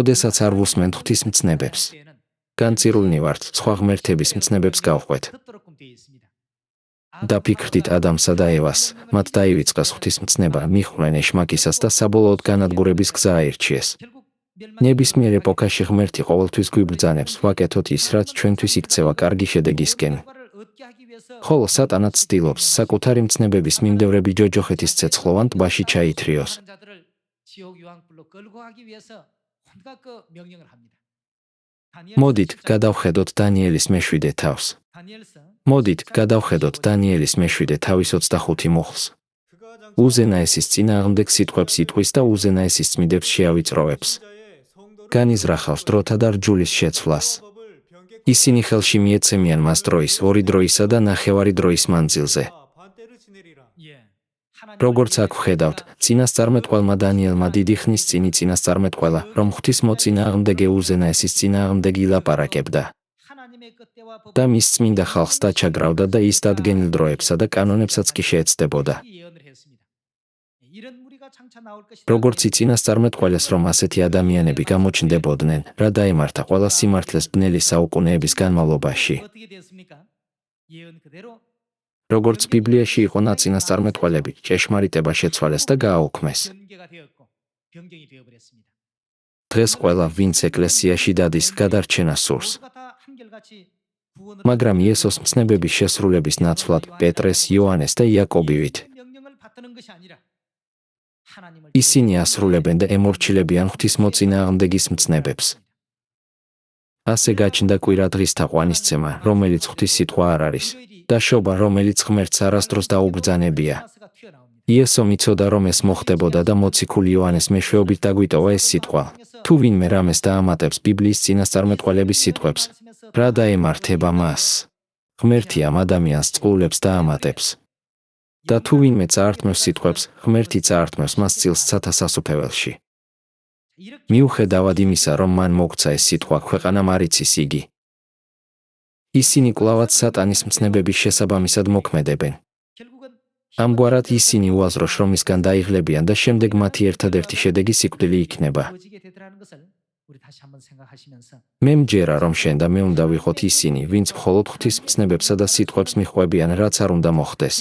როდესაც არ ვუსმენთ ღვთის მცნებებს. განწირულნი ვართ, სხვა ღმერთების მცნებებს გავყვეთ. დაფიქრდით ადამსა და ევას, მათ დაივიწყეს ღვთის მცნება, მიჰყვნენ ეშმაკისას და საბოლოოდ განადგურების გზა აირჩიეს. ნებისმიერ ეპოქაში ღმერთი ყოველთვის გვიბრძანებს, ვაკეთოთ ის, რაც ჩვენთვის იქცევა კარგი შედეგისკენ. ხოლო სატანაც ცდილობს, საკუთარი მცნებების მიმდევრები ჯოჯოხეთის ცეცხლოვან ტბაში ჩაითრიოს. მოდით, გადავხედოთ დანიელის მეშვიდე თავს. მოდით, გადავხედოთ დანიელის მეშვიდე თავის 25 მუხლს. უზენაესის წინააღმდეგ სიტყვებს იტყვის და უზენაესის წმიდებს შეავიწროვებს. განიზრახავს დროთა და რჯულის შეცვლას. ისინი ხელში მიეცემიან მას დროის, ორი დროისა და ნახევარი დროის მანძილზე. როგორც აქ ვხედავთ, წინასწარმეტყველმა დანიელმა დიდი ხნის წინ იწინასწარმეტყველა, რომ ღვთის მოწინააღმდეგე უზენაესის წინააღმდეგ ილაპარაკებდა. და მის წმინდა ხალხს დაჩაგრავდა და ის დადგენილ დროებსა და კანონებსაც კი შეეცდებოდა. როგორც წინასწარმეტყველეს, რომ ასეთი ადამიანები გამოჩნდებოდნენ, რა დაემართა ყველა სიმართლეს ბნელი საუკუნეების განმავლობაში. როგორც ბიბლიაში იყო წინასწარმეტყველები, ჭეშმარიტება შეცვალეს და გააუქმეს. დღეს ყველა, ვინც ეკლესიაში დადის, გადარჩენას სურს. მაგრამ იესოს მცნებების შესრულების ნაცვლად პეტრეს, იოანეს და იაკობივით ისინი ასრულებენ და ემორჩილებიან ღვთის მოწინააღმდეგის მცნებებს. ასე გაჩნდა კვირა დღის თაყვანისცემა, რომელიც ღვთის სიტყვა არ არის, და შობა, რომელიც ღმერთს არასდროს დაუბრძანებია. იესომ იცოდა, რომ ეს მოხდებოდა და მოციქული იოანეს მეშვეობით დაგვიტოვა ეს სიტყვა. თუ ვინმე რამეს დაამატებს ბიბლიის წინასწარმეტყველების სიტყვებს, რა დაემართება მას? ღმერთი ამ ადამიანს წყლულებს დაამატებს. და თუ ვინმე წაართმევს სიტყვებს, ღმერთი წაართმევს მას წილს ცათა სასუფეველში. მიუხედავად იმისა, რომ მან მოგცა ეს სიტყვა, ქვეყანამ არ იცის იგი. ისინი კვლავაც სატანის მცნებების შესაბამისად მოქმედებენ. ამგვარად ისინი უაზრო შრომისგან დაიღლებიან და შემდეგ მათი ერთადერთი შედეგი სიკვდილი იქნება. მე მჯერა, რომ შენ და მე უნდა ვიყოთ ისინი, ვინც მხოლოდ ღვთის მცნებებსა და სიტყვებს მიჰყვებიან, რაც არ უნდა მოხდეს.